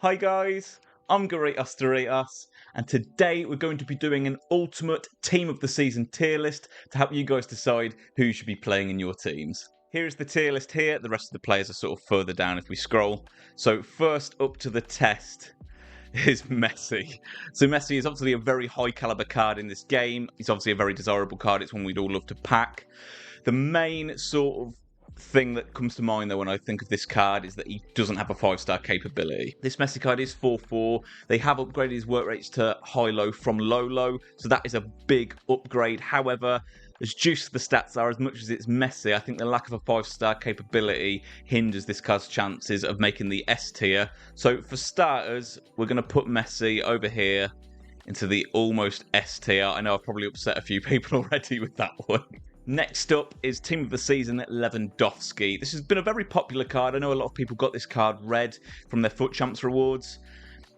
Hi guys, I'm Garitas Doritas, and today we're going to be doing an ultimate team of the season tier list to help you guys decide who you should be playing in your teams. Here's the tier list here, the rest of the players are sort of further down if we scroll. So first up to the test is Messi. So Messi is obviously a very high caliber card in this game. He's obviously a very desirable card, it's one we'd all love to pack. The main sort of thing that comes to mind though when I think of this card is that he doesn't have a 5-star capability. This Messi card is 4-4. They have upgraded his work rates to high-low from low-low, so that is a big upgrade. However, as juicy the stats are, as much as it's Messi, I think the lack of a 5-star capability hinders this card's chances of making the S tier. So for starters, we're going to put Messi over here into the almost S tier. I know I've probably upset a few people already with that one. Next up is Team of the Season Lewandowski. This has been a very popular card. I know a lot of people got this card red from their Foot Champs rewards.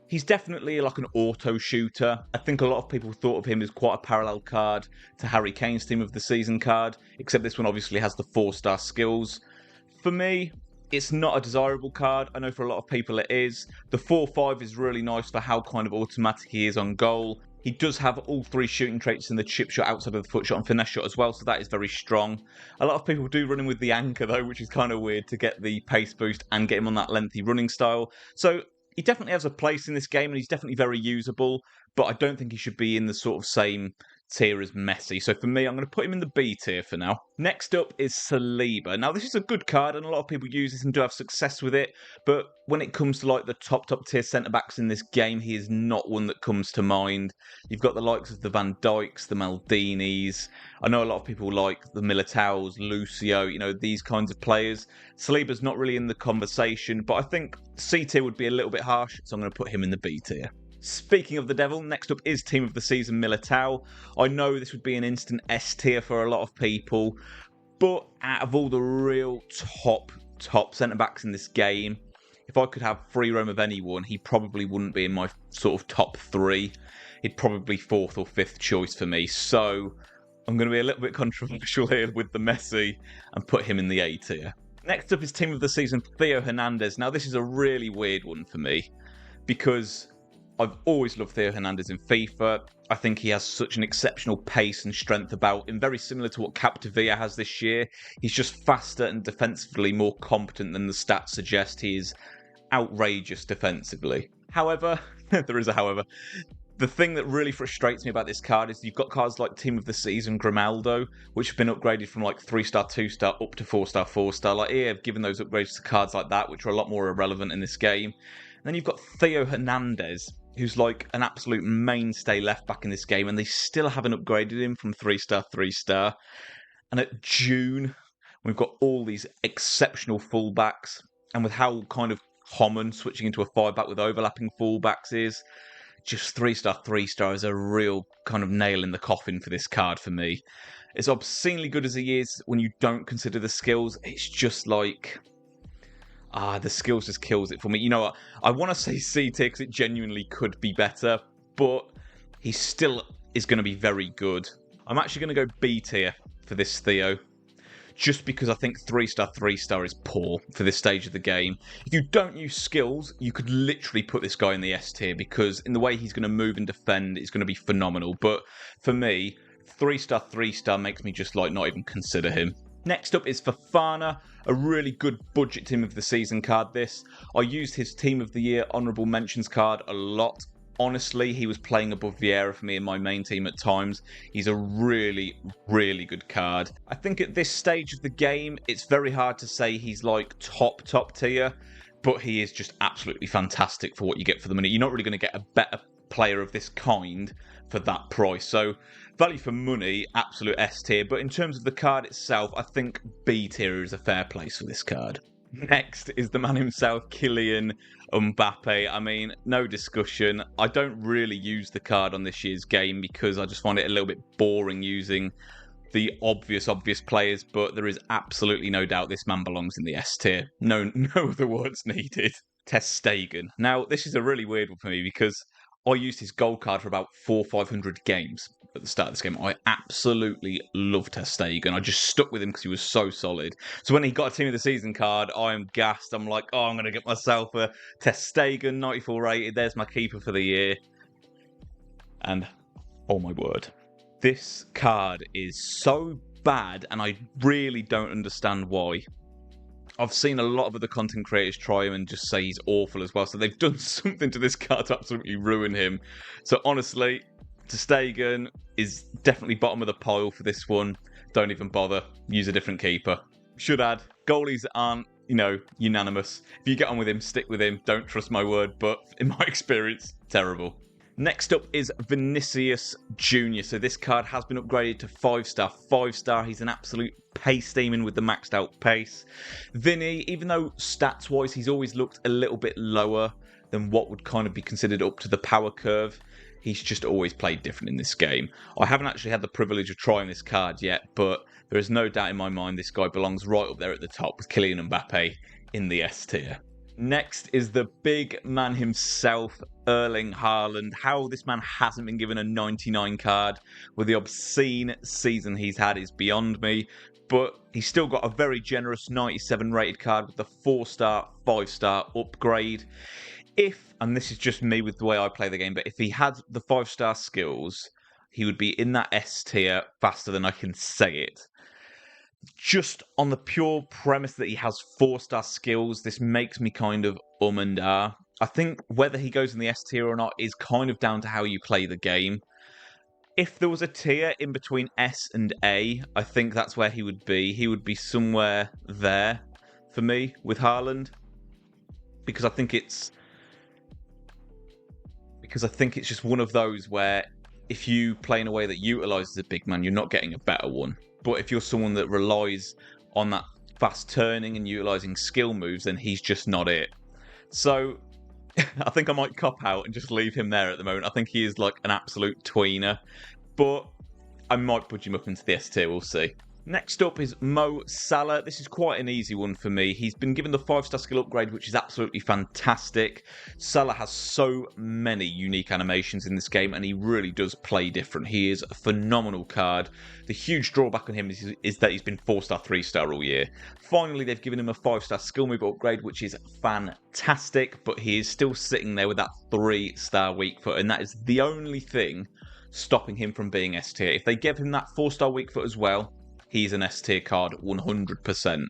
He's definitely like an auto shooter. I think a lot of people thought of him as quite a parallel card to Harry Kane's Team of the Season card, except this one obviously has the 4-star skills. For me, it's not a desirable card. I know for a lot of people it is. The 4-5 is really nice for how kind of automatic he is on goal. He does have all 3 shooting traits in the chip shot, outside of the foot shot, and finesse shot as well, so that is very strong. A lot of people do run him with the anchor though, which is kind of weird to get the pace boost and get him on that lengthy running style. So he definitely has a place in this game and he's definitely very usable, but I don't think he should be in the sort of same tier as Messi. So for me, I'm going to put him in the B tier for now. Next up is Saliba. Now this is a good card and a lot of people use this and do have success with it, but when it comes to like the top tier centre-backs in this game, he is not one that comes to mind. You've got the likes of the Van Dijks, the Maldinis. I know a lot of people like the Militaos, Lucio, these kinds of players. Saliba's not really in the conversation, but I think C tier would be a little bit harsh, so I'm going to put him in the B tier. Speaking of the devil, next up is Team of the Season Militao. I know this would be an instant S tier for a lot of people, but out of all the real top centre-backs in this game, if I could have free roam of anyone, he probably wouldn't be in my sort of top 3. He'd probably be 4th or 5th choice for me. So I'm going to be a little bit controversial here with the Messi and put him in the A tier. Next up is Team of the Season Theo Hernandez. Now this is a really weird one for me because I've always loved Theo Hernandez in FIFA. I think he has such an exceptional pace and strength about him, very similar to what Capdevila has this year. He's just faster and defensively more competent than the stats suggest. He is outrageous defensively. However, there is a however, the thing that really frustrates me about this card is you've got cards like Team of the Season Grimaldo, which have been upgraded from like 3-star, 2-star up to 4-star, 4-star. Like here, I've given those upgrades to cards like that, which are a lot more irrelevant in this game. And then you've got Theo Hernandez, who's like an absolute mainstay left back in this game, and they still haven't upgraded him from 3-star, 3-star. And at June, we've got all these exceptional fullbacks, and with how kind of common switching into a 5-back with overlapping fullbacks is, just 3-star, 3-star is a real kind of nail in the coffin for this card for me. As obscenely good as he is, when you don't consider the skills, it's just like, the skills just kills it for me. You know what? I want to say C tier because it genuinely could be better, but he still is going to be very good. I'm actually going to go B tier for this Theo, just because I think 3-star, 3-star is poor for this stage of the game. If you don't use skills, you could literally put this guy in the S tier, because in the way he's going to move and defend, it's going to be phenomenal. But for me, 3-star, 3-star makes me just like not even consider him. Next up is Fofana, a really good budget Team of the Season card this. I used his Team of the Year Honourable Mentions card a lot. Honestly, he was playing above Vieira for me in my main team at times. He's a really, really good card. I think at this stage of the game, it's very hard to say he's like top tier, but he is just absolutely fantastic for what you get for the money. You're not really going to get a better player of this kind for that price. So value for money, absolute S tier. But in terms of the card itself, I think B tier is a fair place for this card. Next is the man himself, Kylian Mbappe. I mean, no discussion. I don't really use the card on this year's game because I just find it a little bit boring using the obvious players, but there is absolutely no doubt this man belongs in the S tier. No other words needed. Ter Stegen. Now, this is a really weird one for me because I used his gold card for about 400-500 games. at the start of this game. I absolutely loved ter Stegen. I just stuck with him because he was so solid. So when he got a Team of the Season card, I am gassed. I'm like, oh, I'm going to get myself a ter Stegen, 94 rated. There's my keeper for the year. And, oh my word, this card is so bad, and I really don't understand why. I've seen a lot of other content creators try him and just say he's awful as well. So they've done something to this card to absolutely ruin him. So honestly, ter Stegen is definitely bottom of the pile for this one. Don't even bother. Use a different keeper. Should add, goalies aren't, unanimous. If you get on with him, stick with him. Don't trust my word, but in my experience, terrible. Next up is Vinicius Jr. So this card has been upgraded to 5-star. 5-star, he's an absolute pace demon with the maxed out pace. Vinny, even though stats-wise he's always looked a little bit lower than what would kind of be considered up to the power curve, he's just always played different in this game. I haven't actually had the privilege of trying this card yet, but there is no doubt in my mind this guy belongs right up there at the top with Kylian Mbappe in the S tier. Next is the big man himself, Erling Haaland. How this man hasn't been given a 99 card with the obscene season he's had is beyond me. But he's still got a very generous 97 rated card with the 4-star, 5-star upgrade. And this is just me with the way I play the game, but if he had the 5-star skills, he would be in that S tier faster than I can say it. Just on the pure premise that he has 4-star skills, this makes me kind of and ah. I think whether he goes in the S tier or not is kind of down to how you play the game. If there was a tier in between S and A, I think that's where he would be. He would be somewhere there for me with Haaland. Because I think it's just one of those where if you play in a way that utilises a big man, you're not getting a better one. But if you're someone that relies on that fast turning and utilising skill moves, then he's just not it. So I think I might cop out and just leave him there at the moment. I think he is like an absolute tweener. But I might put him up into the S tier, we'll see. Next up is Mo Salah. This is quite an easy one for me. He's been given the 5-star skill upgrade, which is absolutely fantastic. Salah has so many unique animations in this game, and he really does play different. He is a phenomenal card. The huge drawback on him is that he's been 4-star, 3-star all year. Finally, they've given him a 5-star skill move upgrade, which is fantastic, but he is still sitting there with that 3-star weak foot, and that is the only thing stopping him from being S tier. If they give him that 4-star weak foot as well, he's an S tier card 100%.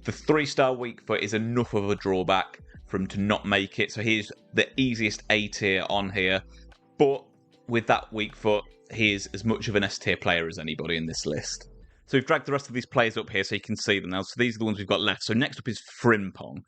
The 3-star weak foot is enough of a drawback for him to not make it. So he's the easiest A tier on here. But with that weak foot, he is as much of an S tier player as anybody in this list. So we've dragged the rest of these players up here so you can see them now. So these are the ones we've got left. So next up is Frimpong.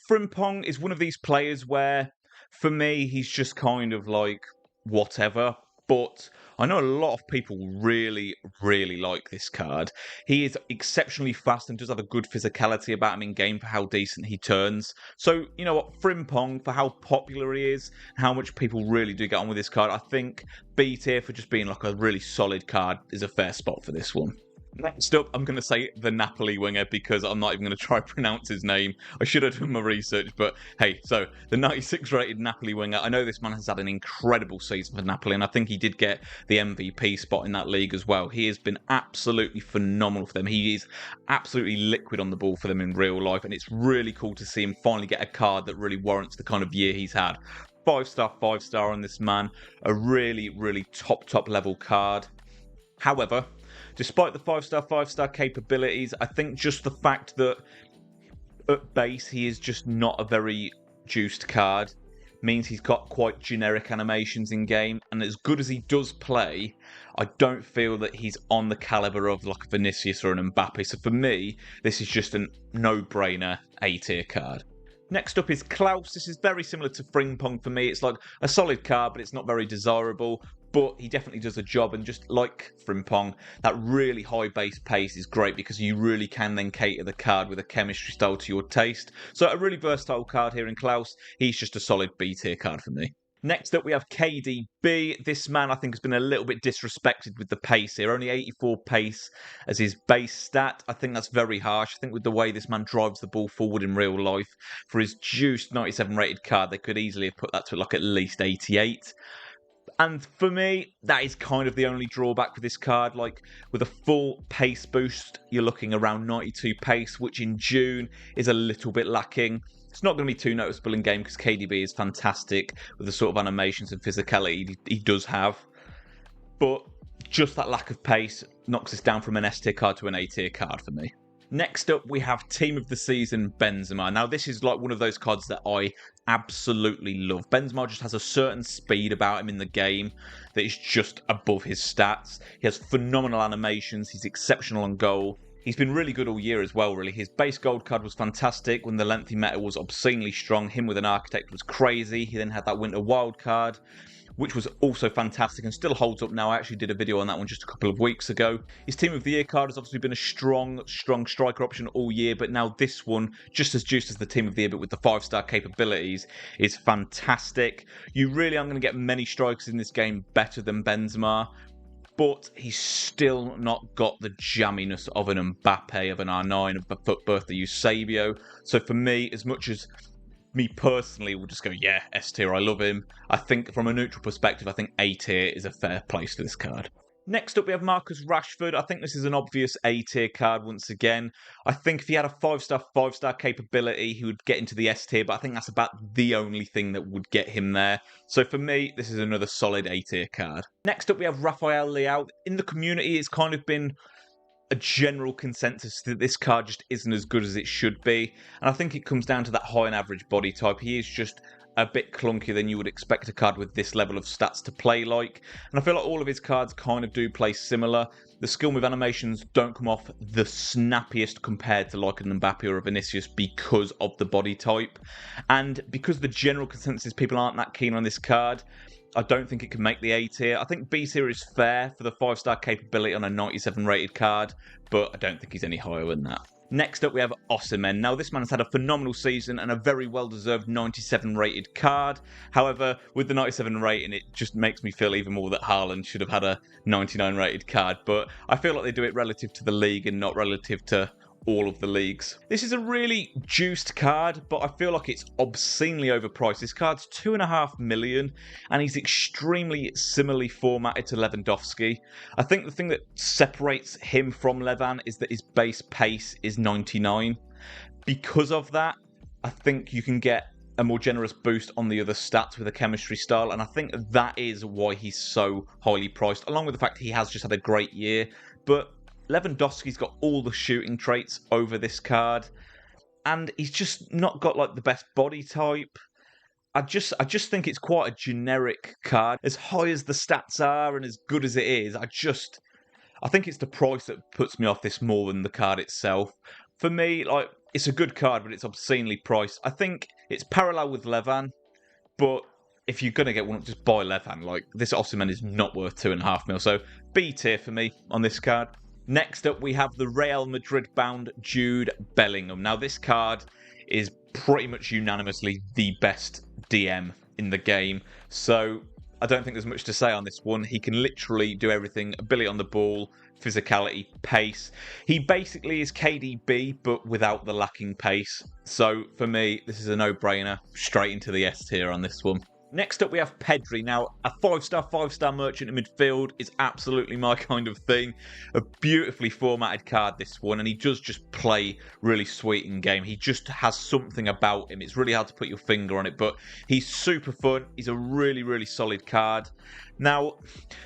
Frimpong is one of these players where, for me, he's just kind of like whatever. But I know a lot of people really, really like this card. He is exceptionally fast and does have a good physicality about him in game for how decent he turns. So, you know what, Frimpong, for how popular he is, how much people really do get on with this card, I think B tier for just being like a really solid card is a fair spot for this one. Next up, I'm going to say the Napoli winger because I'm not even going to try to pronounce his name. I should have done my research, but hey, so the 96 rated Napoli winger. I know this man has had an incredible season for Napoli, and I think he did get the MVP spot in that league as well. He has been absolutely phenomenal for them. He is absolutely liquid on the ball for them in real life, and it's really cool to see him finally get a card that really warrants the kind of year he's had. 5-star, 5-star on this man. A really, really top level card. However, despite the 5-star, 5-star capabilities, I think just the fact that at base he is just not a very juiced card means he's got quite generic animations in game, and as good as he does play, I don't feel that he's on the caliber of like a Vinicius or an Mbappe. So for me, this is just a no-brainer A-tier card. Next up is Klaus. This is very similar to Frimpong for me. It's like a solid card, but it's not very desirable. But he definitely does a job, and just like Frimpong, that really high base pace is great because you really can then cater the card with a chemistry style to your taste. So a really versatile card here in Klaus. He's just a solid B tier card for me. Next up, we have KDB. This man, I think, has been a little bit disrespected with the pace here. Only 84 pace as his base stat. I think that's very harsh. I think with the way this man drives the ball forward in real life, for his juiced 97 rated card, they could easily have put that to like at least 88. And for me, that is kind of the only drawback with this card. Like, with a full pace boost, you're looking around 92 pace, which in June is a little bit lacking. It's not going to be too noticeable in game because KDB is fantastic with the sort of animations and physicality he does have. But just that lack of pace knocks us down from an S tier card to an A tier card for me. Next up, we have Team of the Season, Benzema. Now, this is like one of those cards that I absolutely love. Benzema just has a certain speed about him in the game that is just above his stats. He has phenomenal animations. He's exceptional on goal. He's been really good all year as well, really. His base gold card was fantastic when the lengthy meta was obscenely strong. Him with an Architect was crazy. He then had that Winter Wild card, which was also fantastic and still holds up now. I actually did a video on that one just a couple of weeks ago. His Team of the Year card has obviously been a strong striker option all year, but now this one, just as juiced as the Team of the Year, but with the 5-star capabilities, is fantastic. You really aren't going to get many strikers in this game better than Benzema, but he's still not got the jamminess of an Mbappe, of an R9, of a Bertha Eusebio. So for me, as much as me personally will just go, yeah, S tier, I love him. I think from a neutral perspective, I think A tier is a fair place for this card. Next up, we have Marcus Rashford. I think this is an obvious A tier card once again. I think if he had a 5-star capability, he would get into the S tier, but I think that's about the only thing that would get him there. So for me, this is another solid A tier card. Next up, we have Rafael Leao. In the community, it's kind of been a general consensus that this card just isn't as good as it should be. And I think it comes down to that high and average body type. He is just a bit clunkier than you would expect a card with this level of stats to play like. And I feel like all of his cards kind of do play similar. The skill move animations don't come off the snappiest compared to like an Mbappe or a Vinicius because of the body type. And because the general consensus people aren't that keen on this card, I don't think it can make the A tier. I think B tier is fair for the 5-star capability on a 97 rated card, but I don't think he's any higher than that. Next up, we have Osimhen. Now, this man has had a phenomenal season and a very well-deserved 97 rated card. However, with the 97 rating, it just makes me feel even more that Haaland should have had a 99 rated card. But I feel like they do it relative to the league and not relative to all of the leagues. This is a really juiced card, but I feel like it's obscenely overpriced. This card's 2.5 million, and he's extremely similarly formatted to Lewandowski. I think the thing that separates him from Levan is that his base pace is 99. Because of that, I think you can get a more generous boost on the other stats with a chemistry style, and I think that is why he's so highly priced, along with the fact he has just had a great year. But Lewandowski's got all the shooting traits over this card, and he's just not got like the best body type. I just think it's quite a generic card. As high as the stats are and as good as it is, I think it's the price that puts me off this more than the card itself. For me, like, it's a good card, but it's obscenely priced. I think it's parallel with Levan, but if you're going to get one, just buy Levan. Like, this Osimhen is not worth 2.5 mil. So B tier for me on this card. Next up, we have the Real Madrid-bound Jude Bellingham. Now, this card is pretty much unanimously the best DM in the game, so I don't think there's much to say on this one. He can literally do everything: ability on the ball, physicality, pace. He basically is KDB, but without the lacking pace. So, for me, this is a no-brainer. Straight into the S tier on this one. Next up, we have Pedri. Now, a 5-star merchant in midfield is absolutely my kind of thing. A beautifully formatted card, this one, and he does just play really sweet in game. He just has something about him. It's really hard to put your finger on it, but he's super fun. He's a really, really solid card. Now,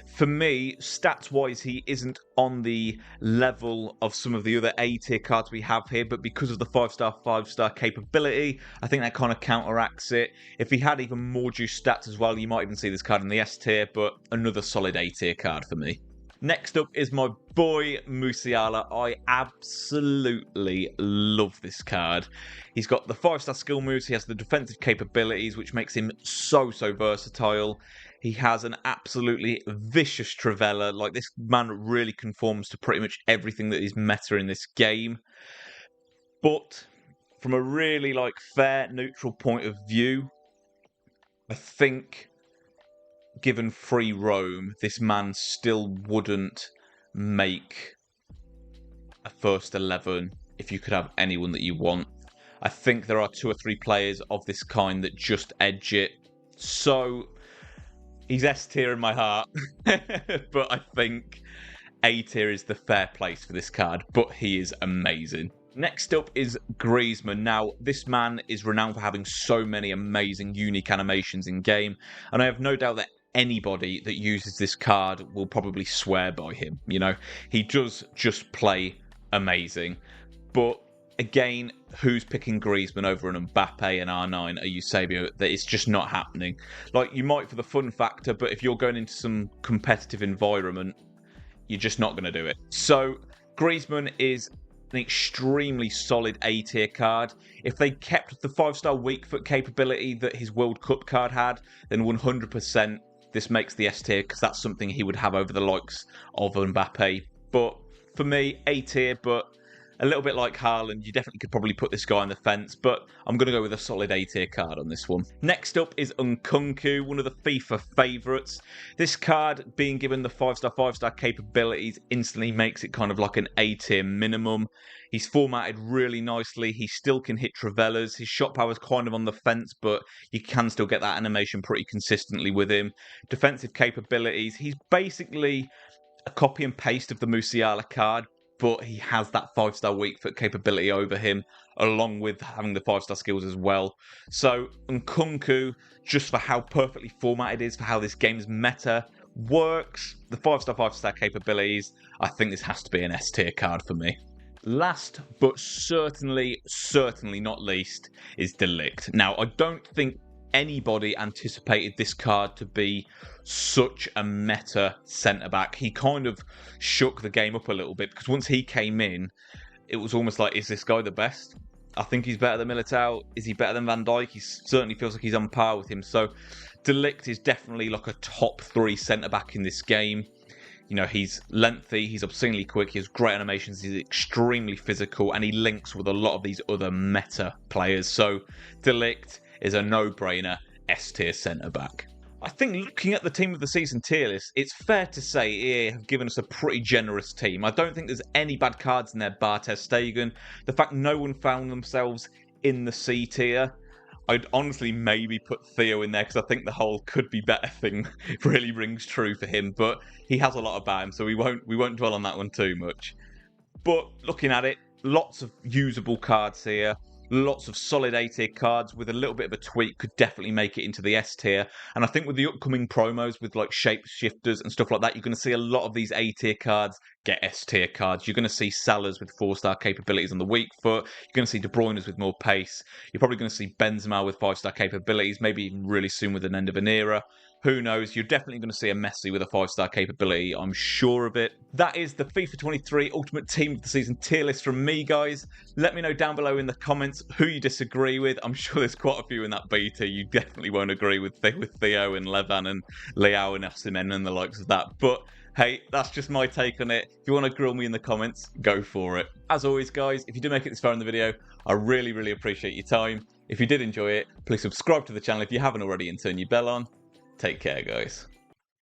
for me, stats-wise, he isn't on the level of some of the other A-tier cards we have here, but because of the 5-star capability, I think that kind of counteracts it. If he had even more juice stats as well, you might even see this card in the S-tier, but another solid A-tier card for me. Next up is my boy Musiala. I absolutely love this card. He's got the 5-star skill moves, he has the defensive capabilities, which makes him so versatile. He has an absolutely vicious Trivela. Like, this man really conforms to pretty much everything that is meta in this game. But from a really, like, fair, neutral point of view, I think, given free roam, this man still wouldn't make a first 11 if you could have anyone that you want. I think there are 2 or 3 players of this kind that just edge it. So He's S tier in my heart, but I think A tier is the fair place for this card, but he is amazing. Next up is Griezmann. Now, this man is renowned for having so many amazing, unique animations in game, and I have no doubt that anybody that uses this card will probably swear by him. You know, he does just play amazing, but again, who's picking Griezmann over an Mbappe and R9 or Eusebio? That it's just not happening. Like, you might for the fun factor, but if you're going into some competitive environment, you're just not going to do it. So Griezmann is an extremely solid A tier card. If they kept the 5-star weak foot capability that his World Cup card had, then 100% this makes the S tier, because that's something he would have over the likes of Mbappe. But for me, A tier, but a little bit like Haaland, you definitely could probably put this guy on the fence, but I'm going to go with a solid A tier card on this one. Next up is Nkunku, one of the FIFA favourites. This card, being given the 5-star capabilities, instantly makes it kind of like an A tier minimum. He's formatted really nicely. He still can hit Travellas. His shot power is kind of on the fence, but you can still get that animation pretty consistently with him. Defensive capabilities, he's basically a copy and paste of the Musiala card, but he has that 5-star weak foot capability over him, along with having the 5-star skills as well. So Nkunku, just for how perfectly formatted it is, for how this game's meta works, the 5-star capabilities, I think this has to be an S tier card for me. Last, but certainly not least, is De Ligt. Now, I don't think anybody anticipated this card to be such a meta centre-back. He kind of shook the game up a little bit, because once he came in, it was almost like, is this guy the best? I think he's better than Militao. Is he better than Van Dijk? He certainly feels like he's on par with him. So De Ligt is definitely like a top 3 centre-back in this game. You know, he's lengthy, he's obscenely quick, he has great animations, he's extremely physical, and he links with a lot of these other meta players. So De Ligt is a no-brainer S tier centre-back. I think looking at the team of the season tier list, it's fair to say EA have given us a pretty generous team. I don't think there's any bad cards in there bar Ter Stegen. The fact no one found themselves in the C tier, I'd honestly maybe put Theo in there, because I think the whole could be better thing really rings true for him, but he has a lot about him, so we won't dwell on that one too much. But looking at it, lots of usable cards here. Lots of solid A tier cards with a little bit of a tweak could definitely make it into the S tier. And I think with the upcoming promos with like shapeshifters and stuff like that, you're going to see a lot of these A tier cards get S tier cards. You're going to see Salahs with 4-star capabilities on the weak foot. You're going to see De Bruyne's with more pace. You're probably going to see Benzema with 5-star capabilities, maybe even really soon with an end of an era. Who knows? You're definitely going to see a Messi with a 5-star capability. I'm sure of it. That is the FIFA 23 Ultimate Team of the Season tier list from me, guys. Let me know down below in the comments who you disagree with. I'm sure there's quite a few in that B tier you definitely won't agree with Theo and Levan and Leao and Osimhen and the likes of that. But hey, that's just my take on it. If you want to grill me in the comments, go for it. As always, guys, if you do make it this far in the video, I really appreciate your time. If you did enjoy it, please subscribe to the channel if you haven't already and turn your bell on. Take care, guys.